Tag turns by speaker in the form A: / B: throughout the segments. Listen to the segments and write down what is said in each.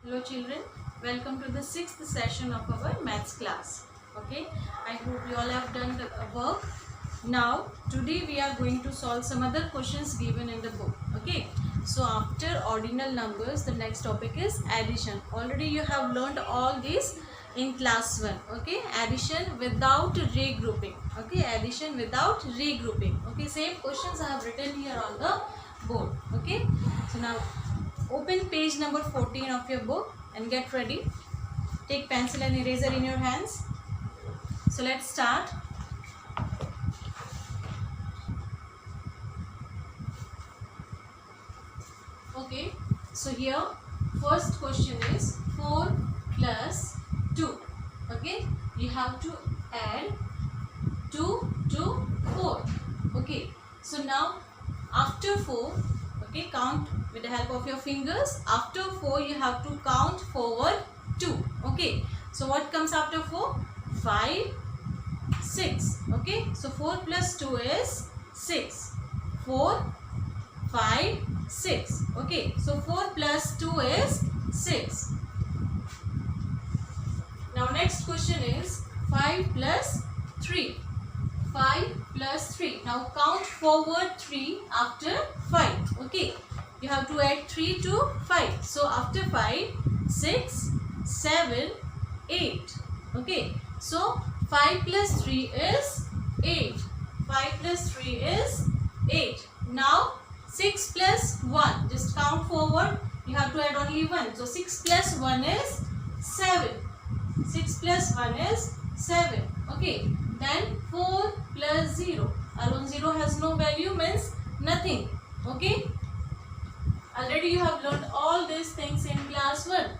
A: Hello children, welcome to the 6th session of our maths class. Okay, I hope you all have done the work. Now today we are going to solve some other questions given in the book. Okay, so after ordinal numbers the next topic is addition. Already you have learned all this in class 1. Okay, addition without regrouping. Okay, addition without regrouping. Okay, same questions I have written here on the board. Okay, so now open page number 14 of your book and get ready. Take pencil and eraser in your hands. So let's start. Okay, so here first question is 4 plus 2. Okay, you have to add 2 to 4. Okay, so now after 4, okay, count with the help of your fingers. After 4 you have to count forward 2. Okay, so what comes after 4? 5, 6. Okay, so 4 plus 2 is 6. 4, 5, 6. Okay, so 4 plus 2 is 6. Now next question is 5 plus 3. 5 plus 3. Now count forward 3 after 5. Okay, you have to add 3 to 5. So after 5, 6, 7, 8. Okay, so 5 plus 3 is 8. 5 plus 3 is 8. Now 6 plus 1. Just count forward. You have to add only 1. So 6 plus 1 is 7. 6 plus 1 is 7. Okay. Then 4 plus 0. Alone 0 has no value, means nothing. Okay. Already you have learned all these things in class 1.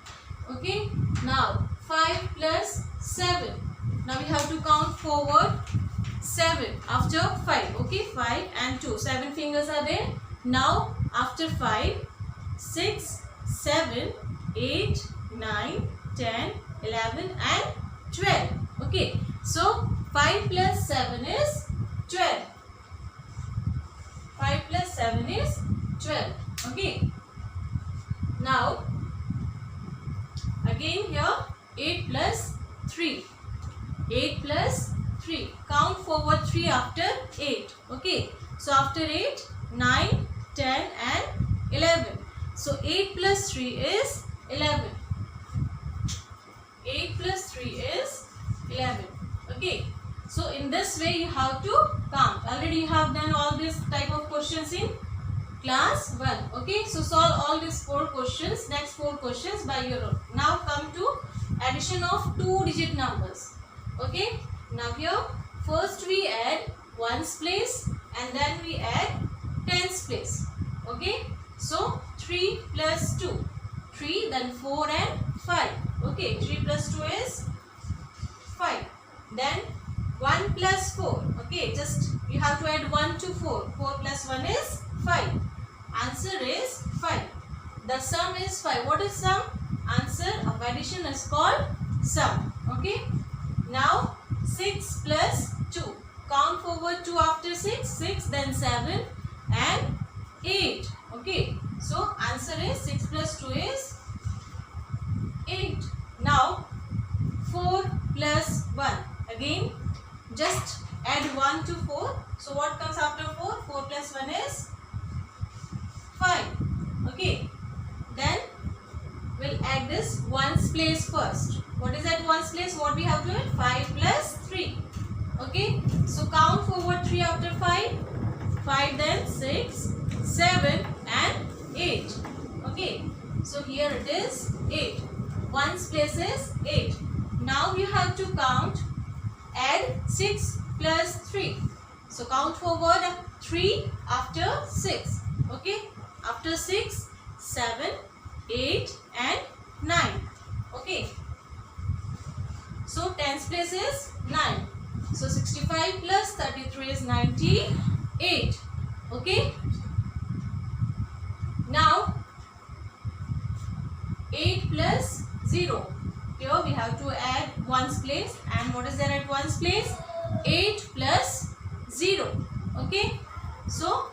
A: Okay. Now 5 plus 7. Now we have to count forward 7 after 5. Okay. 5 and 2. 7 fingers are there. Now after 5, 6, 7, 8, 9, 10, 11 and 12. Okay. So 5 plus 7 is 12. 5 plus 7 is 12. Okay. Now again here 8 plus 3. 8 plus 3. Count forward 3 after 8. Okay. So after 8, 9, 10 and 11. So 8 plus 3 is 11. 8 plus 3 is 11. Okay. So in this way you have to count. Already you have done all this type of questions in class 1. Okay. So solve all these 4 questions. Next 4 questions by your own. Now come to addition of 2-digit numbers. Okay. Now here first we add ones place and then we add tens place. Okay. So 3 plus 2. 3, then 4 and 5. Okay. 3 plus 2 is 5. Then 1 plus 4. Okay. Just you have to add 1 to 4. 4 plus 1 is 5. Answer is 5. The sum is 5. What is sum? Answer of addition is called sum. Okay. Now 6 plus 2. Count forward 2 after 6. 6, then 7 and 8. Okay. So answer is 6 plus 2 is 8. Now 4 plus 1. Again just add 1 to 4. So what comes after 4? 4 plus 1 is 5. Okay. Then we'll add this ones place first. What is that ones place? What we have to add? 5 plus 3. Okay. So count forward 3 after 5. 5, then 6, 7 and 8. Okay. So here it is 8. Ones place is 8. Now you have to count, add 6 plus 3. So count forward 3 after 6. Okay. After 6, 7, 8 and 9. Okay. So tens place is 9. So 65 plus 33 is 98. Okay. Now 8 plus 0. Here we have to add ones place, and what is there at ones place? 8 plus 0. Okay. So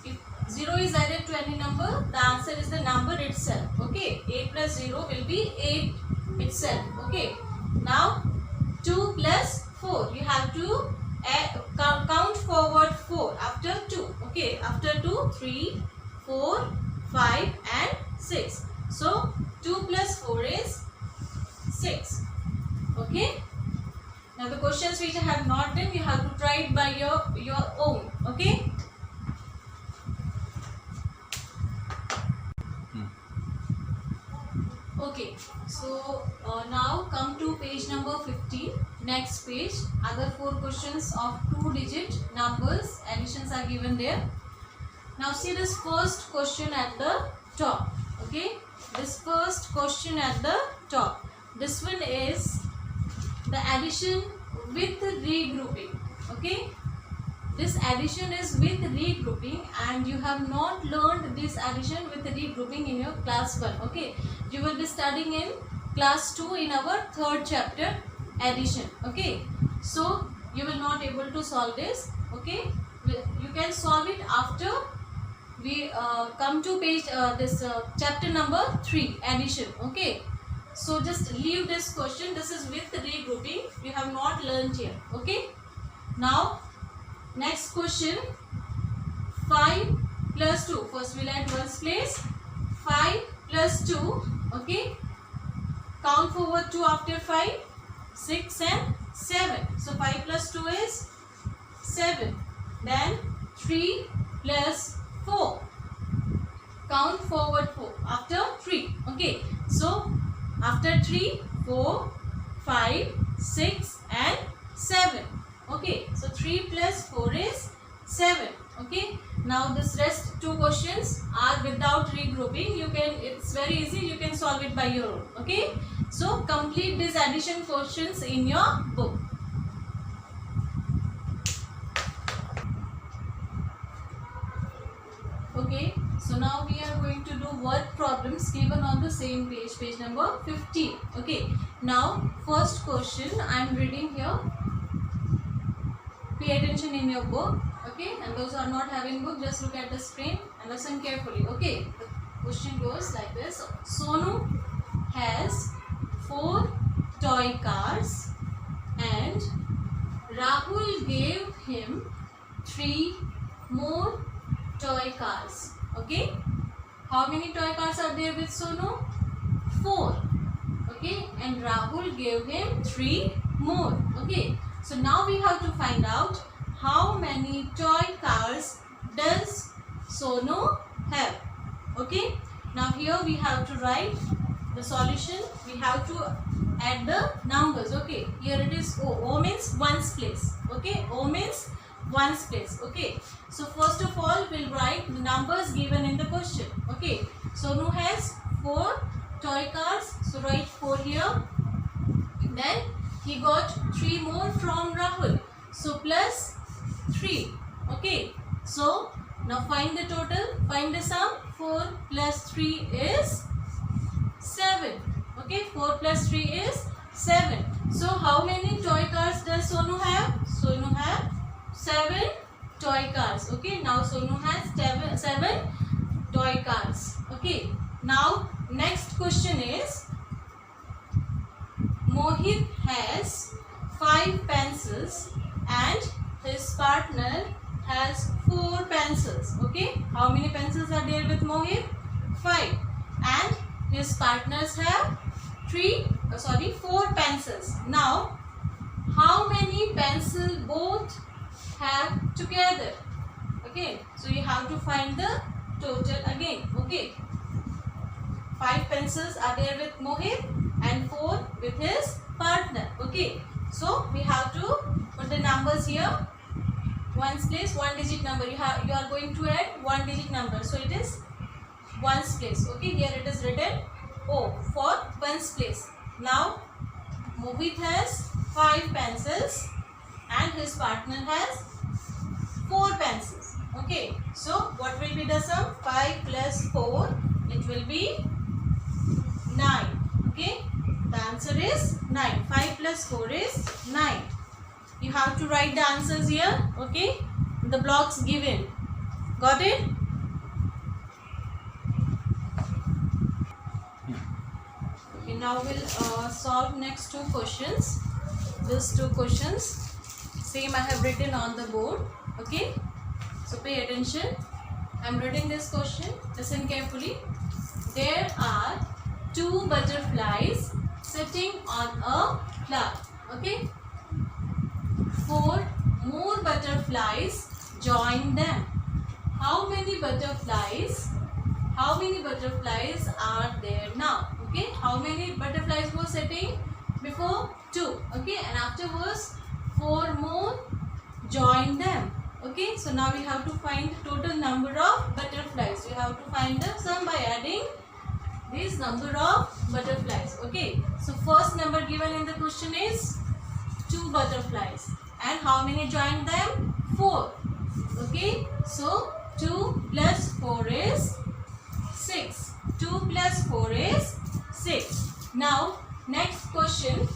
A: if 0 is added to any number, the answer is the number itself. 8 plus 0 will be 8 itself. Okay. Now 2 plus 4. You have to count forward 4 after 2. Okay. After 2, 3, 4, 5 and 6. So 2 plus 4 is 6. Okay. Now the questions which I have not done, you have to try it by your own. Okay. Okay, so now come to page number 15. Next page, other 4 questions of 2-digit numbers, additions are given there. Now see this first question at the top. Okay, this first question at the top. This one is the addition with regrouping. Okay, this addition is with regrouping, and you have not learned this addition with regrouping in your class 1. Okay, you will be studying in class 2 in our 3rd chapter, addition. Okay, so you will not able to solve this. Okay, you can solve it after we come to page chapter number 3, addition. Okay, so just leave this question. This is with regrouping, you have not learned here. Okay, now next question, 5 plus 2. First we'll add ones place. 5 plus 2. Okay, count forward 2 after 5, 6 and 7. So 5 plus 2 is 7. Then 3 plus 4. Count forward 4 after 3. Okay, so after 3, 4, 5, 6 and 7. Okay, so 3 plus 4 is 7. Okay, now this rest 2 questions are without regrouping. You can, it's very easy, you can solve it by your own. Okay, so complete these addition questions in your book. Okay, so now we are going to do word problems given on the same page, page number 15. Okay, now first question I am reading here. Pay attention in your book. Okay, and those who are not having book, just look at the screen and listen carefully. Okay, the question goes like this. Sonu has 4 toy cars and Rahul gave him 3 more toy cars. Okay, how many toy cars are there with Sonu? 4. Okay, and Rahul gave him 3 more. Okay, so now we have to find out how many toy cars does Sonu have. Okay, now here we have to write the solution. We have to add the numbers. Okay, here it is O. O means ones place. Okay, O means ones place. Okay, so first of all we'll write the numbers given in the question. Okay, Sonu has 4 toy cars, so write 4 here. Then he got 3 more from Rahul, so plus 3. Okay, so now find the total, find the sum. 4 plus 3 is 7. Okay, 4 plus 3 is 7. So how many toy cars does Sonu have? Sonu have 7 toy cars. Okay, now Sonu has 7 toy cars. Okay, now next question is Mohit has 5 pencils and his partner has 4 pencils. Okay, how many pencils are there with Mohit? 5. And his partners have 4 pencils. Now how many pencils both have together? Okay, so you have to find the total again. Okay, 5 pencils are there with Mohit and 4 with his partner. Okay, so we have to put the numbers here. Ones place, 1 digit number. You are going to add 1 digit number, so it is ones place. Okay, here it is written O for ones place. Now Mohit has 5 pencils and his partner has 4 pencils. Okay, so what will be the sum? 5 plus 4, it will be 9. Okay, the answer is 9. 5 plus 4 is 9. You have to write the answers here. Okay, the blocks given. Got it? now we'll solve next two questions. These two questions same I have written on the board. Okay, so pay attention. I'm reading this question. Listen carefully. There are two butterflies sitting on a cloud. Okay, four more butterflies join them. How many butterflies are there now? Okay, how many butterflies were sitting before? Two. Okay, and afterwards four more join them. Okay, so now we have to find total number of butterflies. We have to find the sum by adding this number of butterflies. Okay, so first number given in the question is 2 butterflies, and how many joined them? 4. Okay, so 2 plus 4 is 6. 2 plus 4 is 6. Now next question.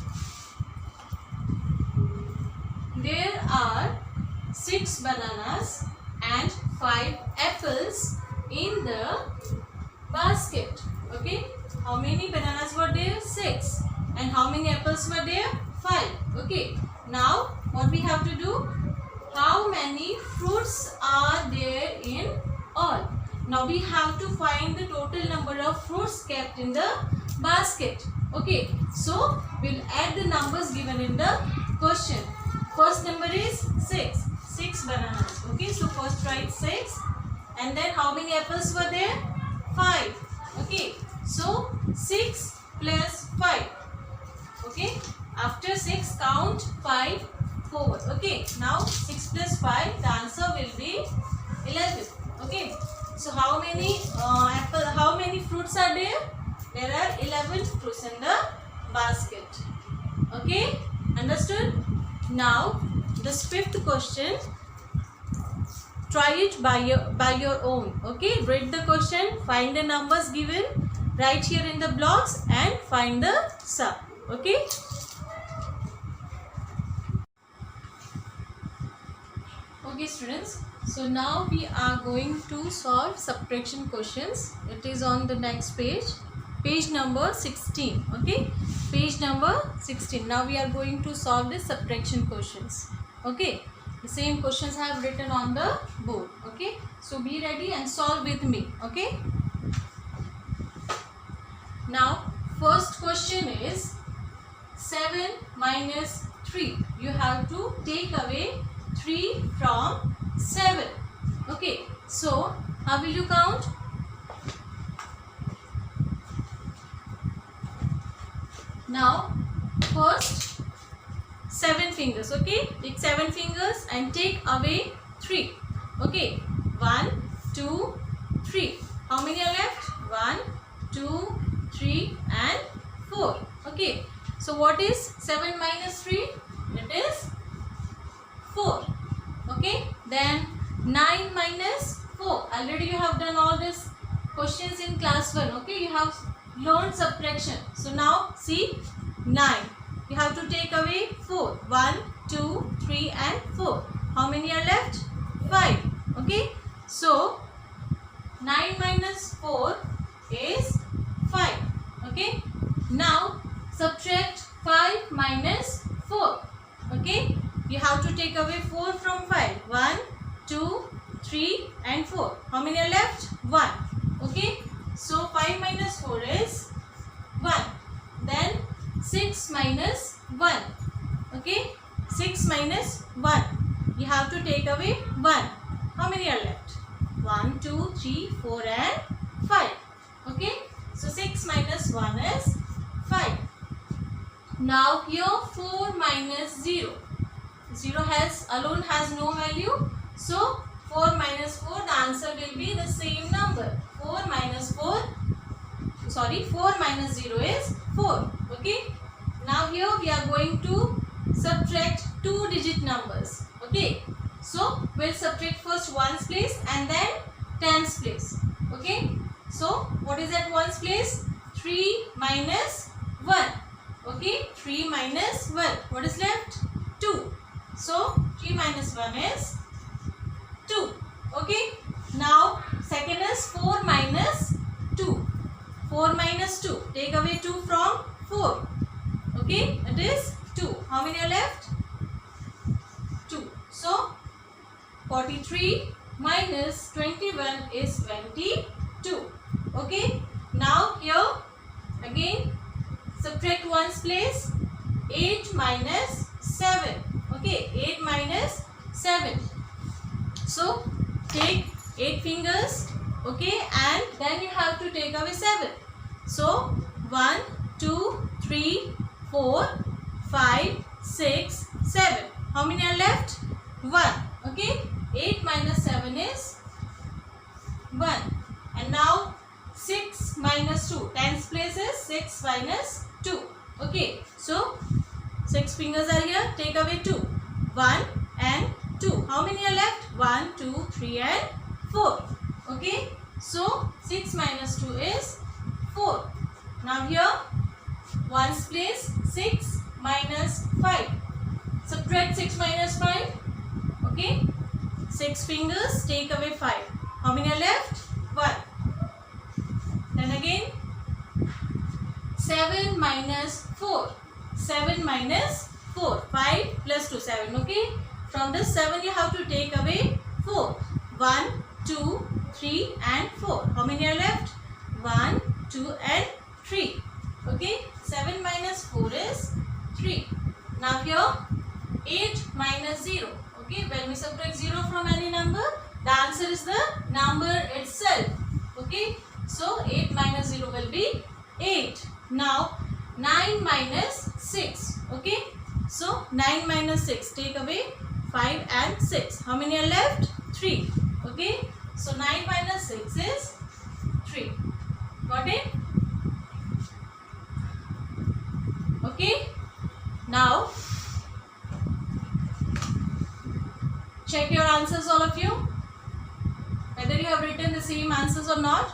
A: There are 6 bananas and 5 apples in the basket. Okay, how many bananas were there? 6. And how many apples were there? 5. Okay, now what we have to do? How many fruits are there in all? Now we have to find the total number of fruits kept in the basket. Okay, so we'll add the numbers given in the question. First number is 6. 6 bananas. Okay, so first write 6. And then how many apples were there? 5. Okay, so 6 plus 5. Okay, after 6 count 5 forward. Okay, now 6 plus 5, the answer will be 11. Okay, so how many fruits are there? There are 11 fruits in the basket. Okay, understood? Now this fifth question, try it by your own. Okay, read the question, find the numbers given, write here in the blocks and find the sum. Okay, okay students, so now we are going to solve subtraction questions. It is on the next page, page number 16. Okay, page number 16. Now we are going to solve the subtraction questions. Okay, the same questions I have written on the board. Okay, so be ready and solve with me. Okay, now first question is 7 minus 3. You have to take away 3 from 7. Okay, so how will you count? Now first 7 fingers. Okay, take 7 fingers and take away 3. Okay, 1, 2, 3. How many are left? 1, 2, 3 and 4. Okay, so what is 7 minus 3? It is 4. Okay, then 9 minus 4. Already you have done all these questions in class 1. Okay, you have learned subtraction. So now see 9. You have to take away 4. 1, 2, 3 and 4. How many are left? 5. Okay, so 9 minus 4 is 5. Okay, now subtract 5 minus 4. Okay, you have to take away 4 from 5. 1, 2, 3 and 4. How many are left? 1. Okay, so 5 minus 4 is 1. Then 6 minus 1. Okay, 6 minus 1. You have to take away 1. How many are left? 1, 2, 3, 4 and 5. Okay, so 6 minus 1 is 5. Now here 4 minus 0. 0 alone has no value. So 4 minus 4, the answer will be the same number. 4 minus 0 is 4. Okay, now here we are going to subtract 2-digit numbers. Okay, so we'll subtract first ones place and then tens place. Okay, so what is at ones place? 3 minus 1. Okay, 3 minus 1. What is left? 2. So 3 minus 1 is 2. Okay, now second is 4 minus 2. 4 minus 2. Take away 2 from 4. Okay, it is 2. How many are left? 2. So 43 minus 21 is 22. Okay, now here again subtract ones place. 8 minus 7. Okay, 8 minus 7. So take 8 fingers. Okay, and then you have to take away 7. So 1, 2, 3, 4, 5, 6, 7. How many are left? 1. Okay, 8 minus 7 is 1. And now 6 minus 2. Tens place is 6 minus 2. Okay, so 6 fingers are here. Take away 2. 1 and 2. How many are left? 1, 2, 3 and 4. Okay, so 6 minus 2 is 4. Now here ones place 6 minus 5. Subtract 6 minus 5. Okay, 6 fingers, take away 5. How many are left? 1. Then again 7 minus 4. 7 minus 4. 5 plus 2, 7. Okay, from this 7 you have to take away 4. 1, 2, 3 and 4. How many are left? 1, 2 and 3. Okay, 7 minus 4 is 3. Now here 8 minus 0. Okay, when we subtract 0 from any number, the answer is the number itself. Okay, so 8 minus 0 will be 8. Now 9 minus 6. Okay, so 9 minus 6, take away 5 and 6. How many are left? 3. Okay, so 9 minus 6 is 3. Got it? Okay, now check your answers, all of you, whether you have written the same answers or not.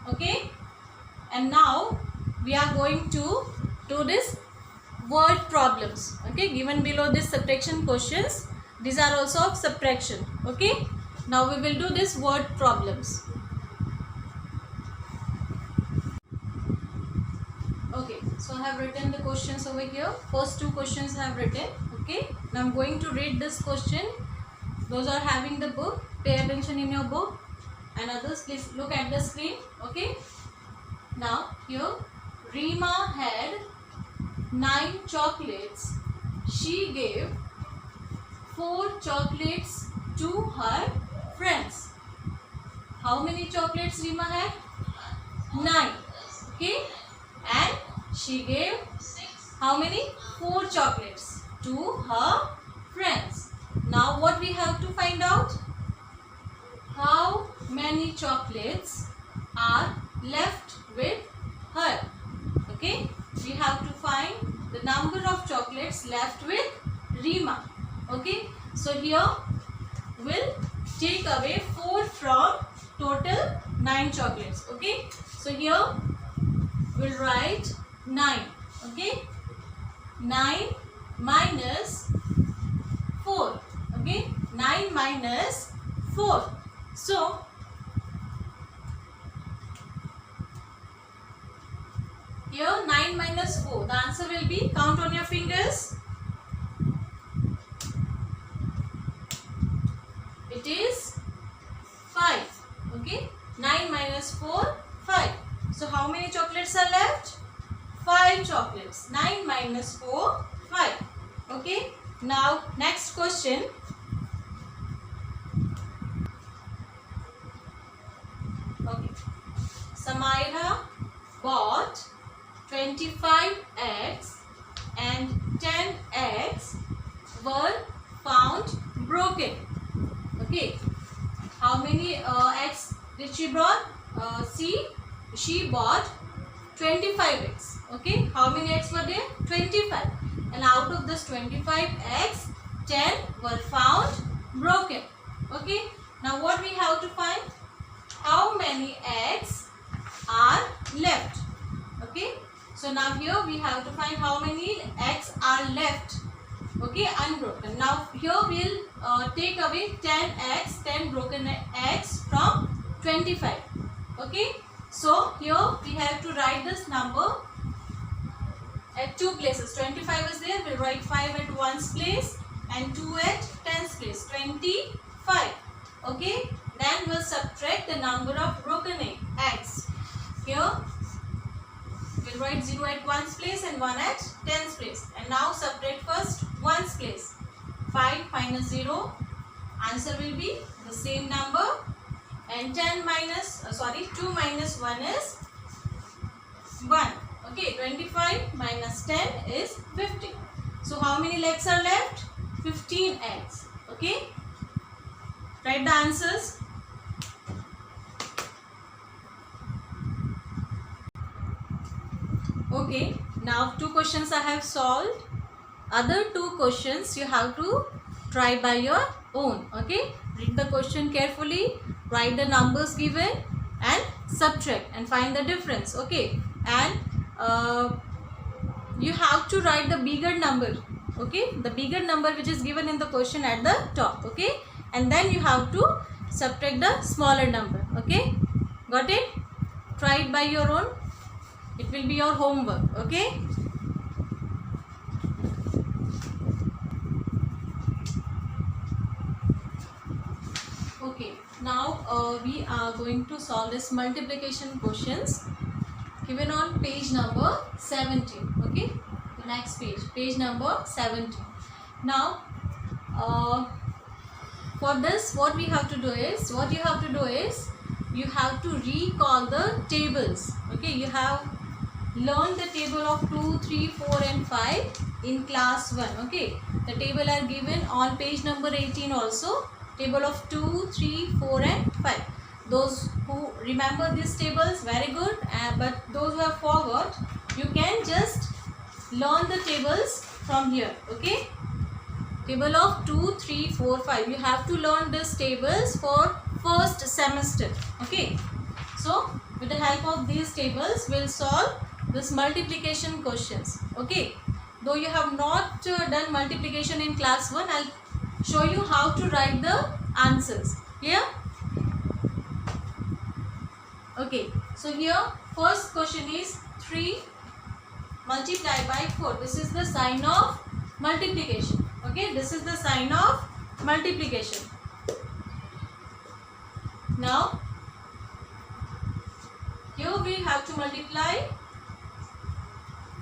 A: Okay, and now we are going to do this word problems. Okay, given below this subtraction questions, these are also of subtraction. Okay, now we will do this word problems. Okay, so I have written the questions over here. First two questions I have written. Okay, now I am going to read this question. Those are having the book, pay attention in your book, and others please look at the screen. Okay, now here Rima had 9 chocolates. She gave 4 chocolates to her friends. How many chocolates Rima had? 9. Okay, and she gave how many? 4 chocolates to her friends. Now what we have to find out? How many chocolates are left with her? Okay, we have to find the number of chocolates left with Rima. Okay, so here we'll take away 4 from total 9 chocolates. Okay, so here we'll write 9. Okay, 9 minus 4. Okay, 9 minus 4. So here 9 minus 4. The answer will be, count on your fingers. It is 5. Okay, 9 minus 4, 5. So how many chocolates are left? 5 chocolates. 9 minus 4, 5. Okay, now next question. Okay, Samaira bought 25 eggs and 10 eggs were found broken. Okay, how many eggs did she brought? She bought 25 eggs. Okay, how many eggs were there? 25. And out of this 25 eggs, 10 were found broken. Okay, now what we have to find? How many eggs are left? Okay, so now here we have to find how many eggs are left. Okay, unbroken. Now here we'll take away 10 eggs, 10 broken eggs from 25. Okay, so here we have to write this number at two places. 25 is there, we'll write 5 at ones place and 2 at tens place. 25. Okay, then we'll subtract the number of broken eggs. Here we'll write 0 at ones place and 1 at tens place. And now subtract first ones place. 5 minus 0, answer will be the same number, and 2 minus 1 is 1. Okay, 25 minus 10 is 15. So how many legs are left? 15 eggs. Okay, write the answers. Okay, now 2 questions I have solved. Other 2 questions you have to try by your own. Okay, read the question carefully, write the numbers given and subtract and find the difference. Okay, and you have to write the bigger number. Okay, the bigger number which is given in the question at the top. Okay, and then you have to subtract the smaller number. Okay, got it? Try it by your own. It will be your homework. Okay. Okay, now we are going to solve this multiplication questions given on page number 17. Okay, the next page number 17. Now for this what you have to do is you have to recall the tables. Okay, you have learned the table of 2, 3, 4 and 5 in class 1. Okay, the table are given on page number 18 also. Table of 2, 3, 4 and 5. Those who remember these tables, very good, but those who have forgot, you can just learn the tables from here. Okay, table of 2, 3, 4, 5. You have to learn these tables for first semester. Okay, so with the help of these tables we'll solve this multiplication questions. Okay, though you have not done multiplication in class 1, I'll show you how to write the answers. Clear? Okay, so here first question is 3 multiplied by 4. This is the sign of multiplication. Okay, this is the sign of multiplication. Now here we have to multiply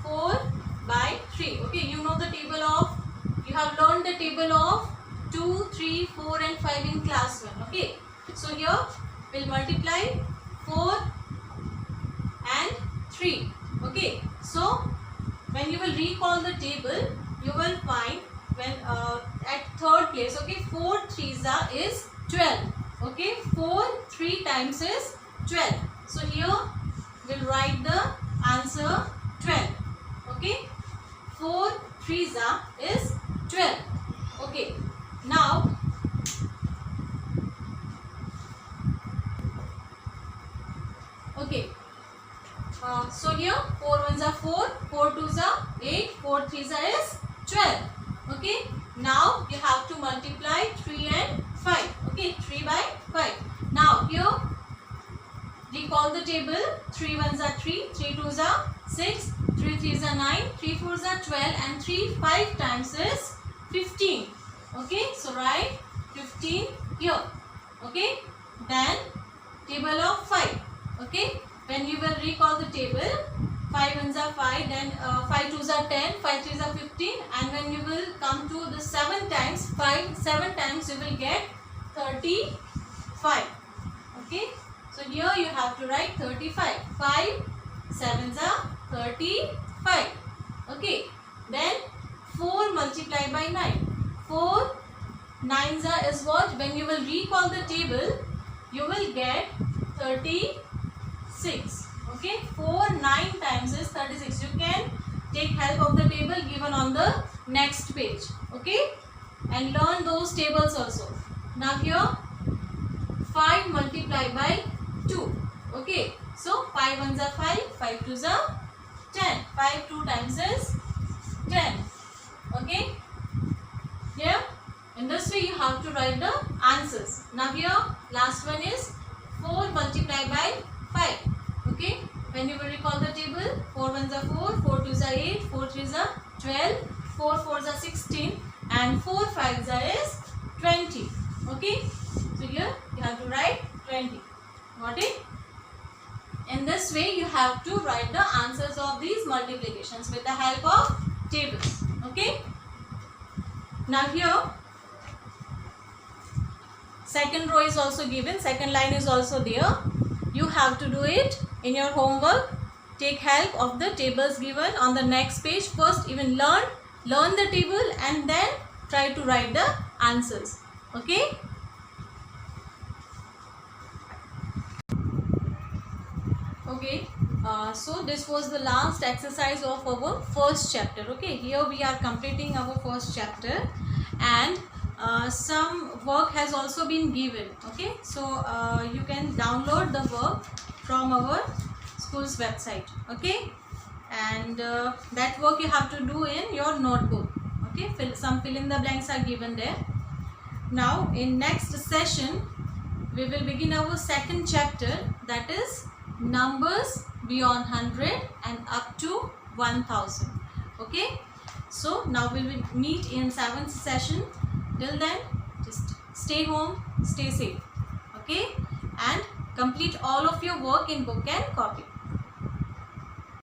A: 4 by 3. Okay, you know the table of, you have learned the table of 2, 3, 4 and 5 in class 1. Okay, so here we'll multiply 4 and 3. Okay, so when you will recall the table, you will find when at third place, okay, 4 3s is 12. Okay, 4 3 times is 12. So here we'll write the answer 12. Okay, 4 3s is 12. Okay, now okay, so here 4 1s are 4, 4 2s are 8, 4 3s is 12. Okay, now you have to multiply 3 and 5. Okay, 3 by 5. Now here recall the table. 3 1s are 3, 3 2s are 6, 3 3s are 9, 3 4s are 12 and 3 5 times is 15. Okay, so write 15 here. Okay, then table of 5. Okay, when you will recall the table, 5 1s are 5, then 5 2s are 10, 5 3s are 15, and when you will come to the 7 times, 7 times you will get 35. Okay, so here you have to write 35. 5 7s are 35. Okay, then 4 multiplied by 9. 4 9s is what? When you will recall the table, you will get 36. Okay, 4 9 times is 36. You can take help of the table given on the next page. Okay, and learn those tables also. Now here 5 multiplied by 2. Okay, so 5 1s are 5, 5 2s are 10. 5 2 times is 10. Okay, here in this way you have to write the answers. Now here last one is 4 multiplied by 5. Okay, when you will recall the table, 4 ones are 4, 4 twos are 8, 4 threes are 12, 4 fours are 16, and 4 fives are is 20. Okay, so here you have to write 20. Got it? In this way you have to write the answers of these multiplications with the help of tables. Okay, now here second row is also given, second line is also there. You have to do it in your homework. Take help of the tables given on the next page. First even learn the table and then try to write the answers. Okay. Okay, so this was the last exercise of our first chapter. Okay, here we are completing our first chapter, and some work has also been given. Okay, so you can download the work from our school's website. Okay, and that work you have to do in your notebook. Okay, fill in the blanks are given there. Now in next session we will begin our second chapter, that is numbers beyond 100 and up to 1000. Okay, so now we will meet in 7th session. Till then, just stay home, stay safe. Okay, and complete all of your work in book and copy.